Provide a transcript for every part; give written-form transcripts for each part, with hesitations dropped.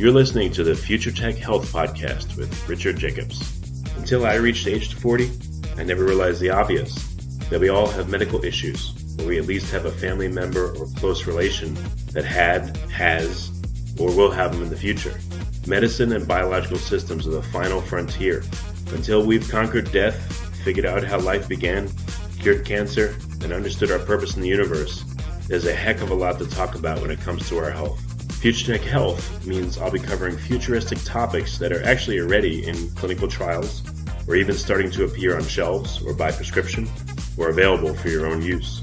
You're listening to the Future Tech Health Podcast with Richard Jacobs. Until I reached age 40, I never realized the obvious, that we all have medical issues, or we at least have a family member or close relation that has, or will have them in the future. Medicine and biological systems are the final frontier. Until we've conquered death, figured out how life began, cured cancer, and understood our purpose in the universe, there's a heck of a lot to talk about when it comes to our health. Future Tech Health means I'll be covering futuristic topics that are actually already in clinical trials, or even starting to appear on shelves or by prescription, or available for your own use.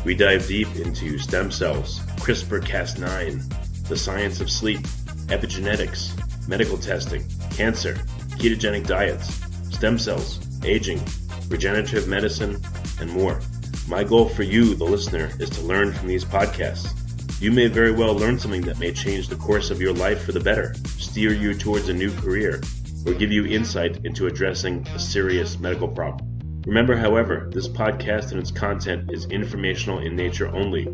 We dive deep into stem cells, CRISPR-Cas9, the science of sleep, epigenetics, medical testing, cancer, ketogenic diets, stem cells, aging, regenerative medicine, and more. My goal for you, the listener, is to learn from these podcasts. You may very well learn something that may change the course of your life for the better, steer you towards a new career, or give you insight into addressing a serious medical problem. Remember, however, this podcast and its content is informational in nature only.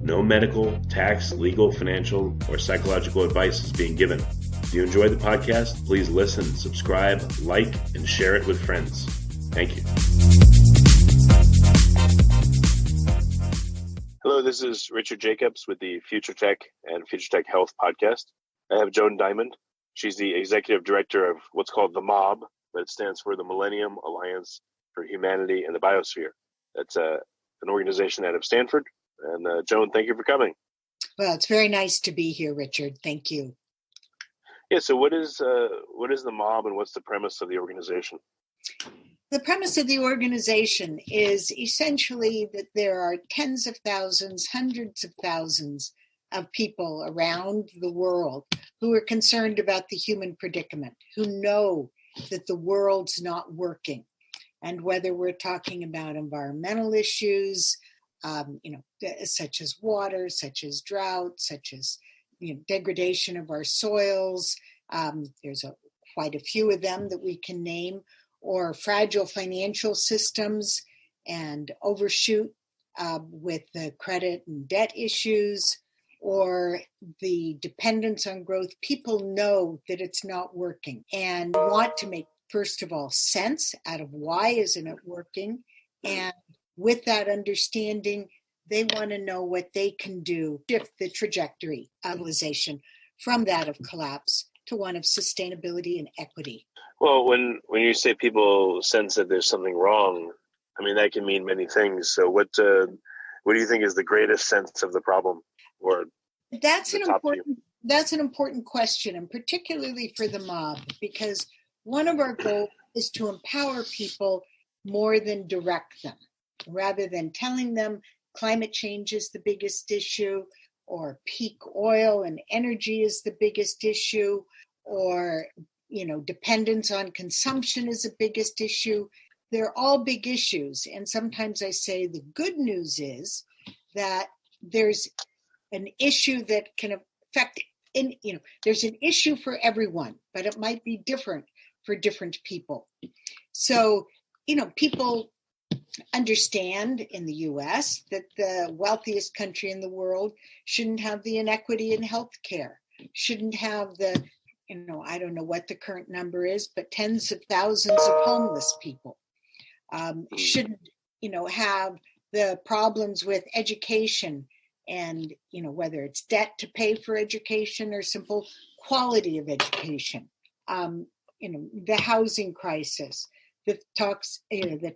No medical, tax, legal, financial, or psychological advice is being given. If you enjoy the podcast, please listen, subscribe, like, and share it with friends. Thank you. Hello, this is Richard Jacobs with the Future Tech and Future Tech Health podcast. I have Joan Diamond. She's the executive director of what's called the MOB, but it stands for the Millennium Alliance for Humanity and the Biosphere. That's an organization out of Stanford. And Joan, thank you for coming. Well, it's very nice to be here, Richard. Thank you. Yeah. So, what is the MOB, and what's the premise of the organization? The premise of the organization is essentially that there are tens of thousands, hundreds of thousands of people around the world who are concerned about the human predicament, who know that the world's not working, and whether we're talking about environmental issues. Such as water, such as drought, such as degradation of our soils. There's quite a few of them that we can name, or fragile financial systems and overshoot with the credit and debt issues, or the dependence on growth. People know that it's not working and want to make, first of all, sense out of why isn't it working, and with that understanding, they want to know what they can do to shift the trajectory of civilization from that of collapse to one of sustainability and equity. Well, when you say people sense that there's something wrong, I mean, that can mean many things. So what do you think is the greatest sense of the problem? Or that's an important question, and particularly for the MOB, because one of our goals is to empower people more than direct them. Rather than telling them climate change is the biggest issue, or peak oil and energy is the biggest issue, or dependence on consumption is the biggest issue. They're all big issues. And sometimes I say the good news is that there's an issue that can affect, there's an issue for everyone, but it might be different for different people. So, people understand in the U.S. that the wealthiest country in the world shouldn't have the inequity in healthcare, shouldn't have the, I don't know what the current number is, but tens of thousands of homeless people, shouldn't, have the problems with education and, whether it's debt to pay for education or simple quality of education, the housing crisis, the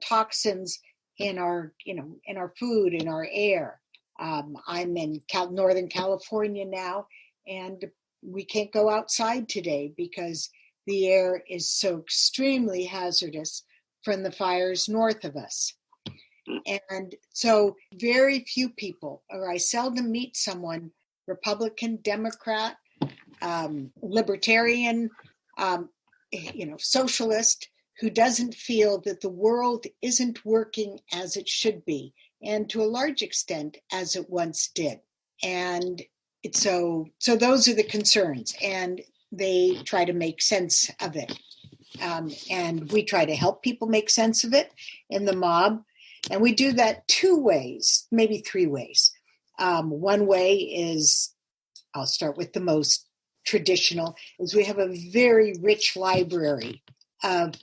toxins in our, in our food, in our air. I'm in Northern California now, and we can't go outside today because the air is so extremely hazardous from the fires north of us. And so very few people, or I seldom meet someone, Republican, Democrat, libertarian, socialist, who doesn't feel that the world isn't working as it should be, and to a large extent as it once did. And so those are the concerns, and they try to make sense of it. And we try to help people make sense of it in the MOB. And we do that two ways, maybe three ways. One way is, I'll start with the most traditional, is we have a very rich library of,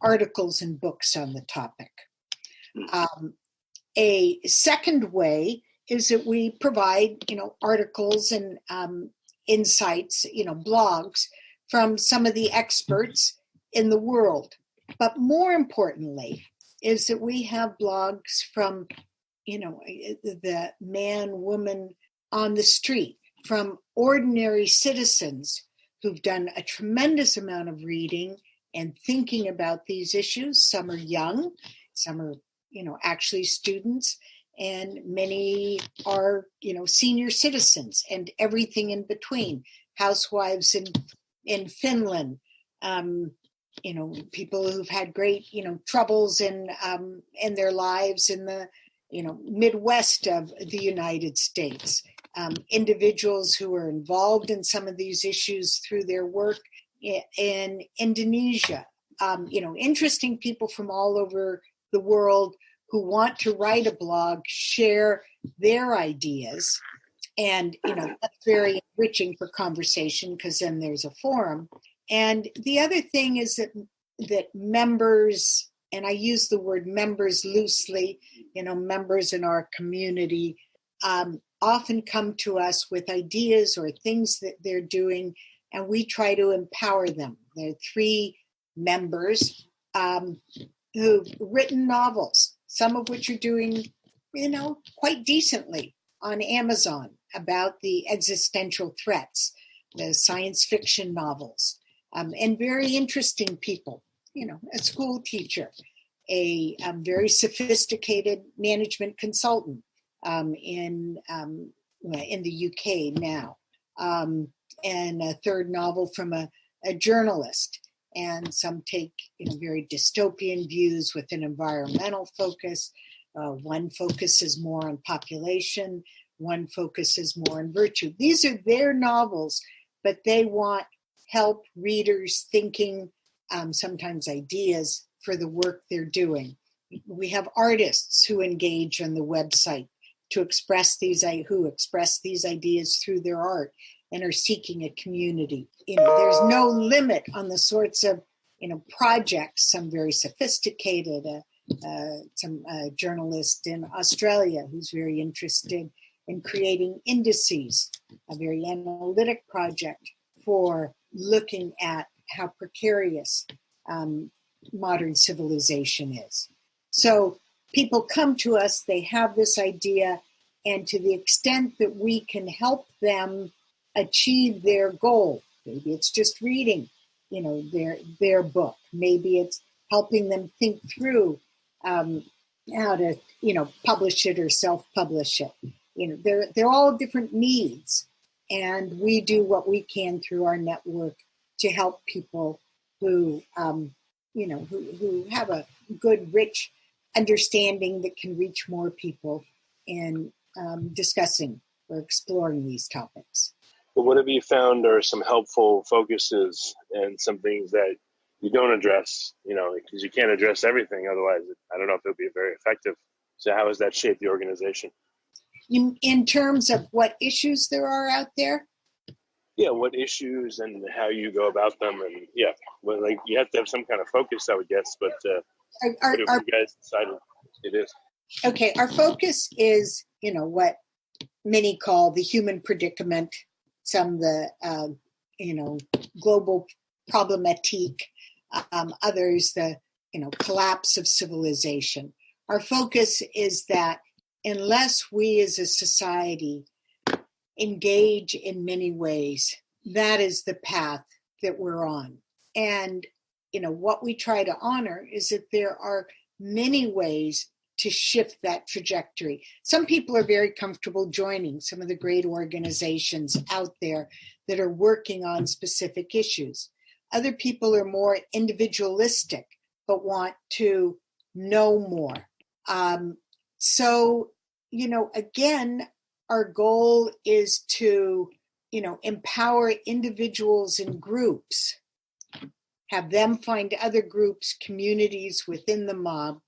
articles and books on the topic. A second way is that we provide, articles and insights, blogs from some of the experts in the world. But more importantly is that we have blogs from, the man, woman on the street, from ordinary citizens who've done a tremendous amount of reading and thinking about these issues. Some are young, some are, actually students, and many are, senior citizens and everything in between, housewives in Finland, people who've had great, troubles in their lives in the, Midwest of the United States, individuals who are involved in some of these issues through their work in Indonesia, interesting people from all over the world who want to write a blog, share their ideas. And, that's very enriching for conversation because then there's a forum. And the other thing is that members, and I use the word members loosely, members in our community often come to us with ideas or things that they're doing, and we try to empower them. There are 3 members who've written novels, some of which are doing, quite decently on Amazon about the existential threats, the science fiction novels, and very interesting people, a school teacher, a very sophisticated management consultant in the UK now, and a third novel from a journalist. And some take very dystopian views with an environmental focus. One focuses more on population. One focuses more on virtue. These are their novels, but they want help readers thinking, sometimes ideas for the work they're doing. We have artists who engage on the website to express these ideas through their art and are seeking a community. There's no limit on the sorts of, projects. Some very sophisticated, some journalist in Australia who's very interested in creating indices, a very analytic project for looking at how precarious modern civilization is. So people come to us, they have this idea, and to the extent that we can help them achieve their goal, maybe it's just reading, their book, maybe it's helping them think through how to, publish it or self-publish it. They're all different needs, and we do what we can through our network to help people who, who have a good, rich understanding that can reach more people in discussing or exploring these topics. But what have you found are some helpful focuses and some things that you don't address, because you can't address everything. Otherwise, I don't know if it'll be very effective. So how has that shaped the organization? In terms of what issues there are out there? Yeah, what issues and how you go about them. And you have to have some kind of focus, I would guess. But what have you guys decided it is? Okay, our focus is, what many call the human predicament, some the, global problematique, others the, collapse of civilization. Our focus is that unless we as a society engage in many ways, that is the path that we're on. And, what we try to honor is that there are many ways to shift that trajectory. Some people are very comfortable joining some of the great organizations out there that are working on specific issues. Other people are more individualistic, but want to know more. Again, our goal is to, empower individuals and groups, have them find other groups, communities within the mob,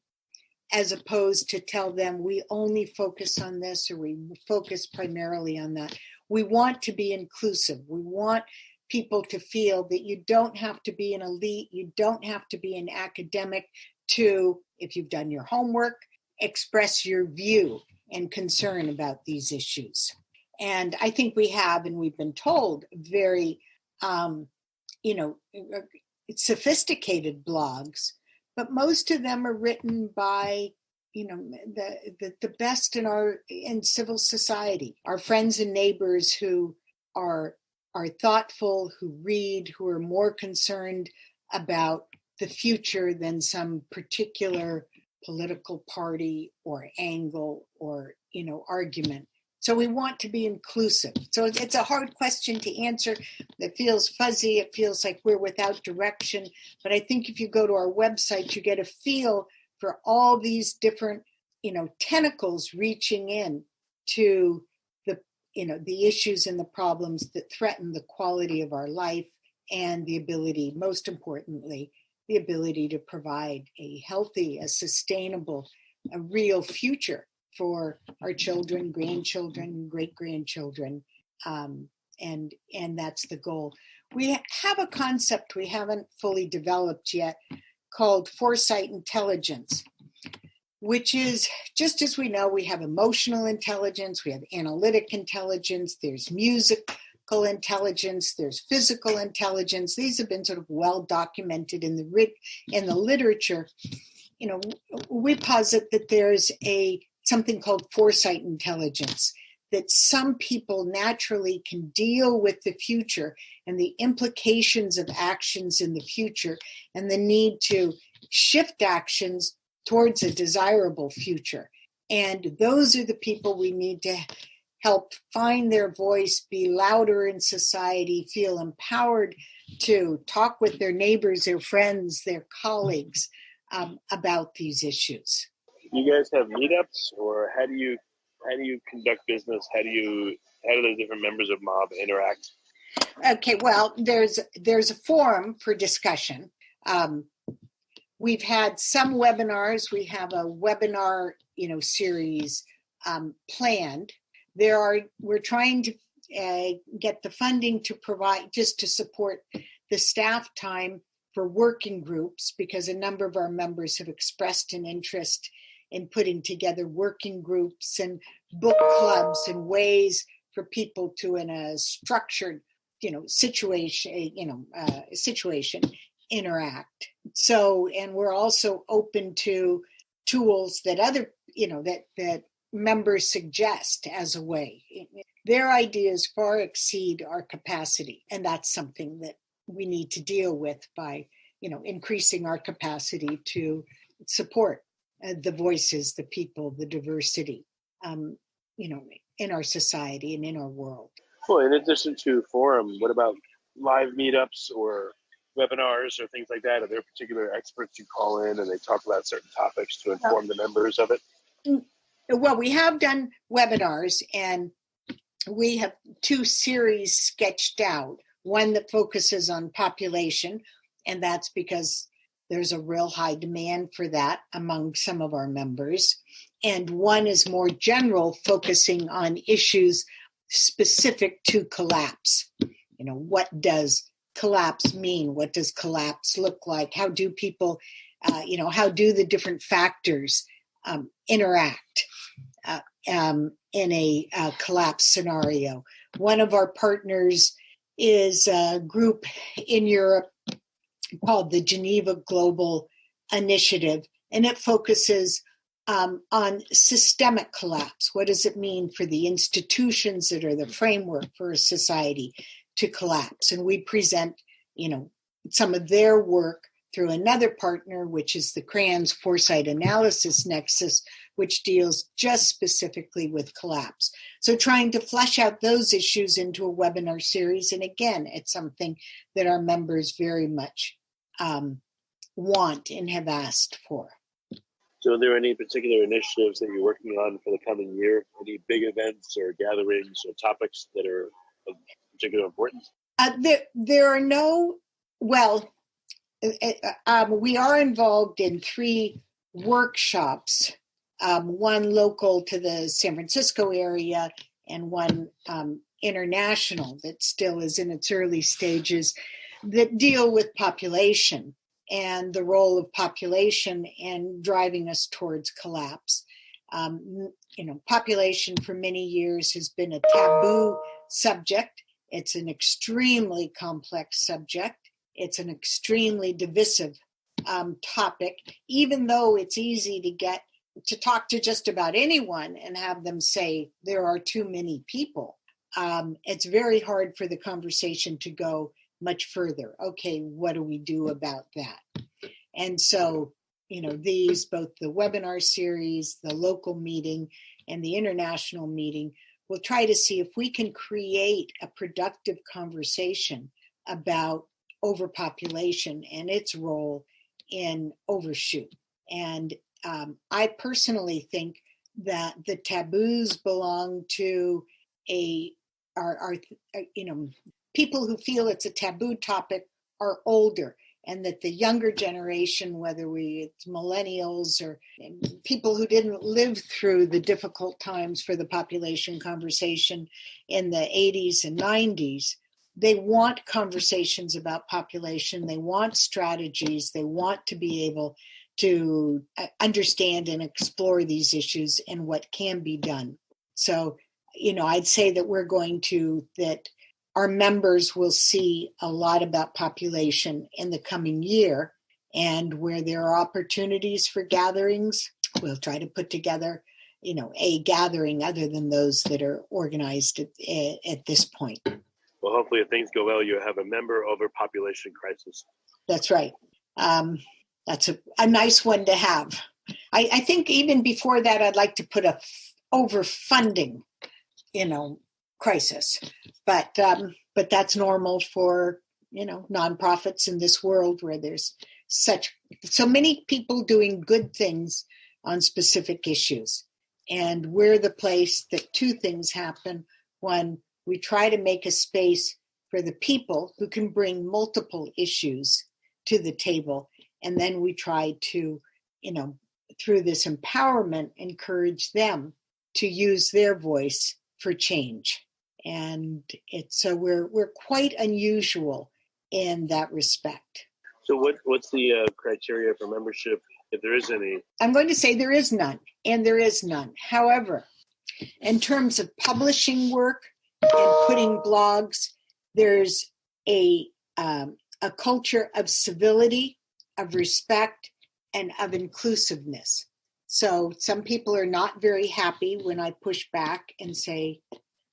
as opposed to tell them we only focus on this or we focus primarily on that. We want to be inclusive. We want people to feel that you don't have to be an elite, you don't have to be an academic to, if you've done your homework, express your view and concern about these issues. And I think we have, and we've been told, very, sophisticated blogs, but most of them are written by, the best in civil society, our friends and neighbors who are thoughtful, who read, who are more concerned about the future than some particular political party or angle or, argument. So we want to be inclusive. So it's a hard question to answer. It feels fuzzy. It feels like we're without direction. But I think if you go to our website, you get a feel for all these different, tentacles reaching in to the issues and the problems that threaten the quality of our life and the ability, most importantly, the ability to provide a healthy, a sustainable, a real future for our children, grandchildren, great-grandchildren, and that's the goal. We have a concept we haven't fully developed yet called Foresight Intelligence, which is, just as we know, we have emotional intelligence, we have analytic intelligence, there's musical intelligence, there's physical intelligence. These have been sort of well documented in the literature. We posit that there's something called foresight intelligence, that some people naturally can deal with the future and the implications of actions in the future and the need to shift actions towards a desirable future. And those are the people we need to help find their voice, be louder in society, feel empowered to talk with their neighbors, their friends, their colleagues about these issues. You guys have meetups, or how do you conduct business? How do the different members of MOB interact? Okay, well, there's a forum for discussion. We've had some webinars. We have a webinar, series planned. We're trying to get the funding to provide, just to support the staff time for working groups, because a number of our members have expressed an interest in putting together working groups and book clubs and ways for people to, in a structured, situation, interact. So, and we're also open to tools that other, that members suggest as a way. Their ideas far exceed our capacity, and that's something that we need to deal with by, increasing our capacity to support the voices, the people, the diversity, in our society and in our world. Well, in addition to forum, what about live meetups or webinars or things like that? Are there particular experts you call in and they talk about certain topics to inform the members of it? Well, we have done webinars, and we have 2 series sketched out. One that focuses on population, and that's because there's a real high demand for that among some of our members. And one is more general, focusing on issues specific to collapse. What does collapse mean? What does collapse look like? How do people, how do the different factors interact in a collapse scenario? One of our partners is a group in Europe called the Geneva Global Initiative, and it focuses on systemic collapse. What does it mean for the institutions that are the framework for a society to collapse? And we present, some of their work through another partner, which is the CRAN's Foresight Analysis Nexus, which deals just specifically with collapse. So trying to flesh out those issues into a webinar series. And again, it's something that our members very much want and have asked for. So are there any particular initiatives that you're working on for the coming year? Any big events or gatherings or topics that are of particular importance? There are no, we are involved in 3 workshops, one local to the San Francisco area and one international that still is in its early stages that deal with population and the role of population in driving us towards collapse. Population for many years has been a taboo subject. It's an extremely complex subject. It's an extremely divisive topic, even though it's easy to get to talk to just about anyone and have them say there are too many people. It's very hard for the conversation to go much further. Okay, what do we do about that? And so, these, both the webinar series, the local meeting, and the international meeting, we'll try to see if we can create a productive conversation about overpopulation and its role in overshoot. And I personally think that the taboos belong to people who feel it's a taboo topic are older, and that the younger generation, whether it's millennials or people who didn't live through the difficult times for the population conversation in the 80s and 90s, they want conversations about population. They want strategies. They want to be able to understand and explore these issues and what can be done. So, I'd say that that our members will see a lot about population in the coming year, and where there are opportunities for gatherings, we'll try to put together, a gathering other than those that are organized at this point. Well, hopefully if things go well, you have a member overpopulation crisis. That's right. That's a nice one to have. I think even before that, I'd like to put a overfunding, crisis. But that's normal for, nonprofits in this world where there's so many people doing good things on specific issues. And we're the place that two things happen. One, we try to make a space for the people who can bring multiple issues to the table. And then we try to, through this empowerment, encourage them to use their voice for change. And we're quite unusual in that respect. So what's the criteria for membership, if there is any? I'm going to say there is none, and there is none. However, in terms of publishing work and putting blogs, there's a culture of civility, of respect, and of inclusiveness. So some people are not very happy when I push back and say,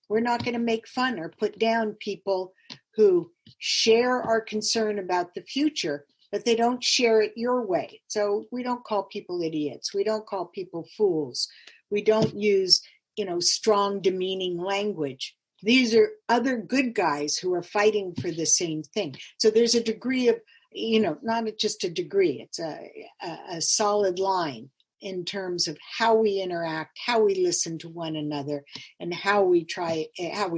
we're not going to make fun or put down people who share our concern about the future, but they don't share it your way. So we don't call people idiots. We don't call people fools. We don't use, strong, demeaning language. These are other good guys who are fighting for the same thing. So there's a degree of, not just a degree, it's a solid line in terms of how we interact, how we listen to one another, and how we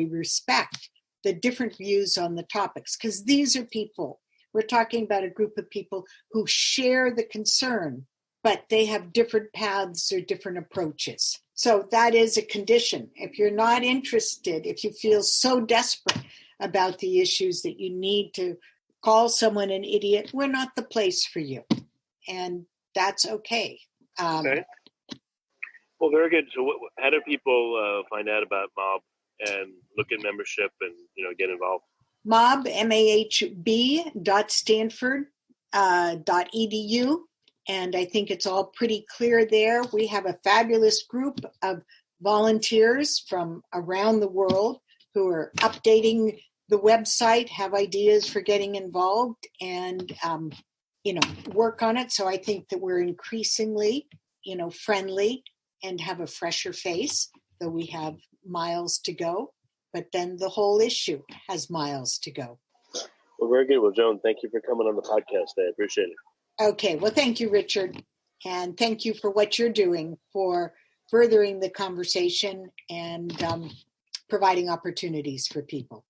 respect the different views on the topics. Because these are people, we're talking about a group of people who share the concern, but they have different paths or different approaches. So that is a condition. If you're not interested, if you feel so desperate about the issues that you need to call someone an idiot, we're not the place for you. And that's okay. Okay. Well, very good. So how do people find out about MOB and look at membership and, get involved? MOB, mahb.stanford.edu. And I think it's all pretty clear there. We have a fabulous group of volunteers from around the world who are updating the website, have ideas for getting involved, and work on it. So I think that we're increasingly, friendly and have a fresher face, though we have miles to go. But then the whole issue has miles to go. Well, very good. Well, Joan, thank you for coming on the podcast. I appreciate it. Okay. Well, thank you, Richard. And thank you for what you're doing for furthering the conversation and providing opportunities for people.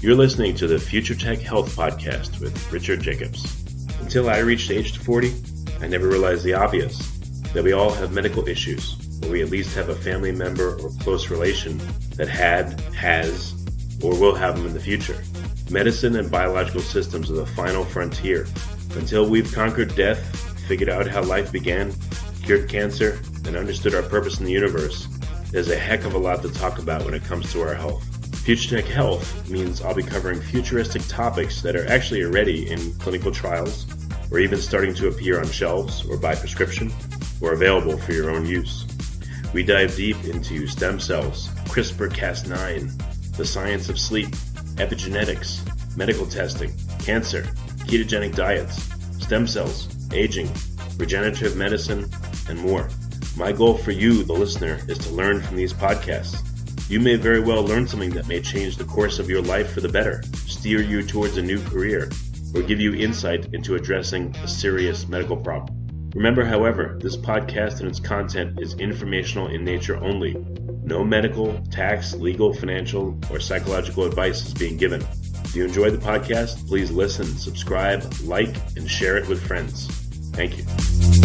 You're listening to the Future Tech Health Podcast with Richard Jacobs. Until I reached age 40, I never realized the obvious. that we all have medical issues, or we at least have a family member or close relation that had, has, or will have them in the future. Medicine and biological systems are the final frontier. Until we've conquered death, figured out how life began, cured cancer, and understood our purpose in the universe, there's a heck of a lot to talk about when it comes to our health. Future Tech Health means I'll be covering futuristic topics that are actually already in clinical trials, or even starting to appear on shelves or by prescription, or available for your own use. We dive deep into stem cells, CRISPR-Cas9, the science of sleep, epigenetics, medical testing, cancer, ketogenic diets, stem cells, aging, regenerative medicine, and more. My goal for you, the listener, is to learn from these podcasts. You may very well learn something that may change the course of your life for the better, steer you towards a new career, or give you insight into addressing a serious medical problem. Remember, however, this podcast and its content is informational in nature only. No medical, tax, legal, financial, or psychological advice is being given. If you enjoyed the podcast, please listen, subscribe, like, and share it with friends. Thank you.